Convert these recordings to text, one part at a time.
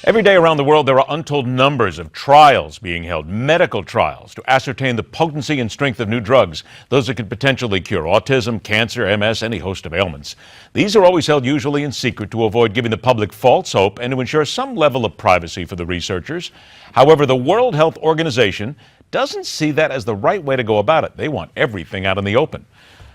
Every day around the world, there are untold numbers of trials being held, medical trials, to ascertain the potency and strength of new drugs, those that could potentially cure autism, cancer, MS, any host of ailments. These are always held usually in secret to avoid giving the public false hope and to ensure some level of privacy for the researchers. However, the World Health Organization doesn't see that as the right way to go about it. They want everything out in the open.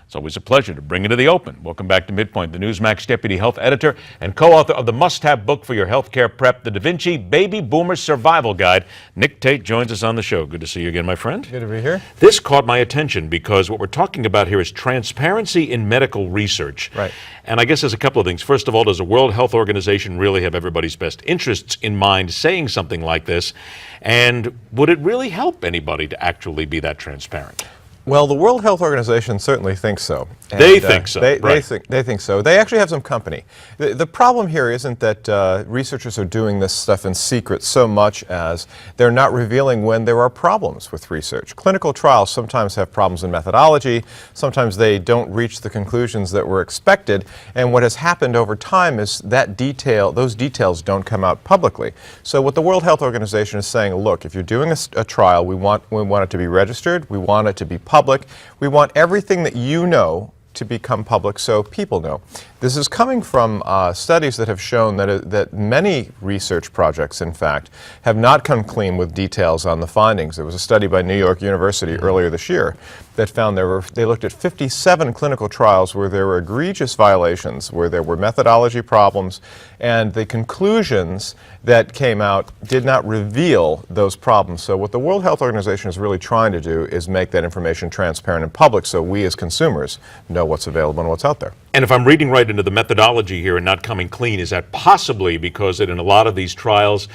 It's always a pleasure to bring it to the open. Welcome back to MidPoint, the Newsmax Deputy Health Editor and co-author of the must-have book for your healthcare prep, the DaVinci Baby Boomer Survival Guide. Nick Tate joins us on the show. Good to see you again, my friend. Good to be here. This caught my attention because what we're talking about here is transparency in medical research. Right. And I guess there's a couple of things. First of all, does the World Health Organization really have everybody's best interests in mind saying something like this? And would it really help anybody to actually be that transparent? Well, the World Health Organization certainly thinks so. And, they think so, they right. They think so. They actually have some company. The problem here isn't that researchers are doing this stuff in secret so much as they're not revealing when there are problems with research. Clinical trials sometimes have problems in methodology. Sometimes they don't reach the conclusions that were expected. And what has happened over time is that those details don't come out publicly. So what the World Health Organization is saying, look, if you're doing a trial, we want it to be registered. We want it to be public. We want everything that you know to become public so people know. This is coming from studies that have shown that many research projects, in fact, have not come clean with details on the findings. There was a study by New York University earlier this year that found they looked at 57 clinical trials where there were egregious violations, where there were methodology problems, and the conclusions that came out did not reveal those problems. So what the World Health Organization is really trying to do is make that information transparent and public so we as consumers know what's available and what's out there. And if I'm reading right into the methodology here and not coming clean, is that possibly because that in a lot of these trials,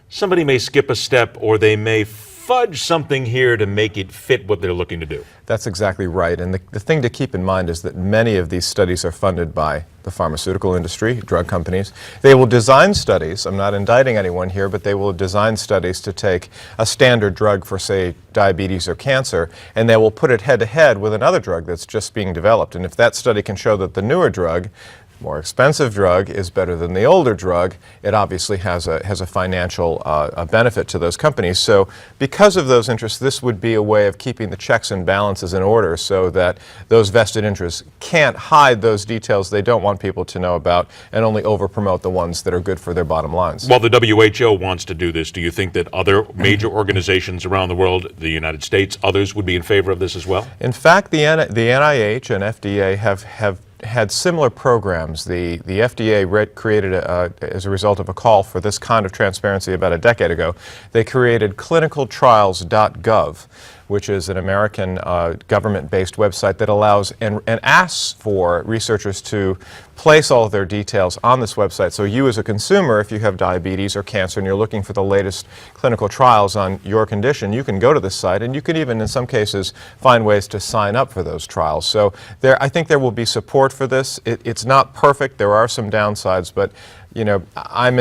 somebody may skip a step or they may fudge something here to make it fit what they're looking to do? That's exactly right. And the thing to keep in mind is that many of these studies are funded by the pharmaceutical industry, drug companies. They will design studies, I'm not indicting anyone here, but they will design studies to take a standard drug for, say, diabetes or cancer, and they will put it head-to-head with another drug that's just being developed. And if that study can show that the newer drug, more expensive drug, is better than the older drug, it obviously has a financial benefit to those companies. So because of those interests, this would be a way of keeping the checks and balances in order so that those vested interests can't hide those details they don't want people to know about and only over-promote the ones that are good for their bottom lines. While the WHO wants to do this, do you think that other major organizations around the world, the United States, others would be in favor of this as well? In fact, the NIH and FDA have had similar programs. The FDA created, as a result of a call for this kind of transparency about a decade ago, they created clinicaltrials.gov, which is an American government-based website that allows and asks for researchers to place all of their details on this website. So you as a consumer, if you have diabetes or cancer and you're looking for the latest clinical trials on your condition, you can go to this site and you can even in some cases find ways to sign up for those trials. So I think there will be support for this. It's not perfect. There are some downsides, but you know, I'm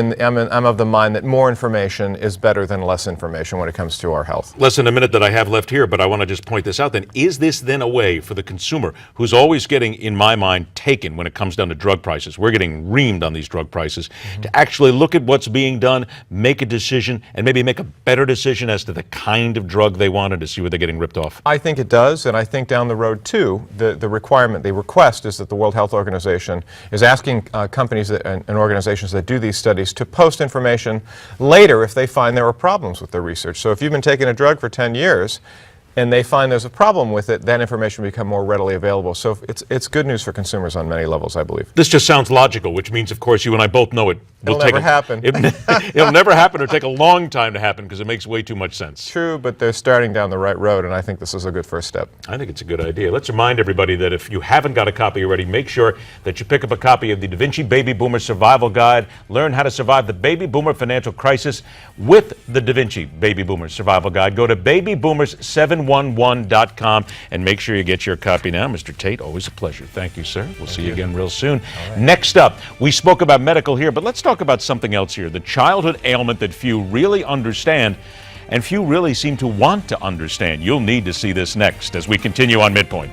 of the mind that more information is better than less information when it comes to our health. Less than a minute that I have left here, but I want to just point this out then. Is this then a way for the consumer, who's always getting, in my mind, taken when it comes down to drug prices? We're getting reamed on these drug prices. To actually look at what's being done, make a decision, and maybe make a better decision as to the kind of drug they want and to see where they're getting ripped off? I think it does, and I think down the road, too, the request is that the World Health Organization is asking companies and organizations that do these studies to post information later if they find there are problems with their research. So if you've been taking a drug for 10 years and they find there's a problem with it, that information will become more readily available. So it's good news for consumers on many levels, I believe. This just sounds logical, which means, of course, you and I both know it. It'll never happen. It'll never happen or take a long time to happen because it makes way too much sense. True, but they're starting down the right road, and I think this is a good first step. I think it's a good idea. Let's remind everybody that if you haven't got a copy already, make sure that you pick up a copy of the DaVinci Baby Boomer Survival Guide. Learn how to survive the baby boomer financial crisis with the DaVinci Baby Boomer Survival Guide. Go to babyboomers711.com and make sure you get your copy now. Mr. Tate, always a pleasure. Thank you, sir. We'll see you again real soon. Right. Next up, we spoke about medical here, but let's talk about something else here, the childhood ailment that few really understand and few really seem to want to understand. You'll need to see this next as we continue on MidPoint.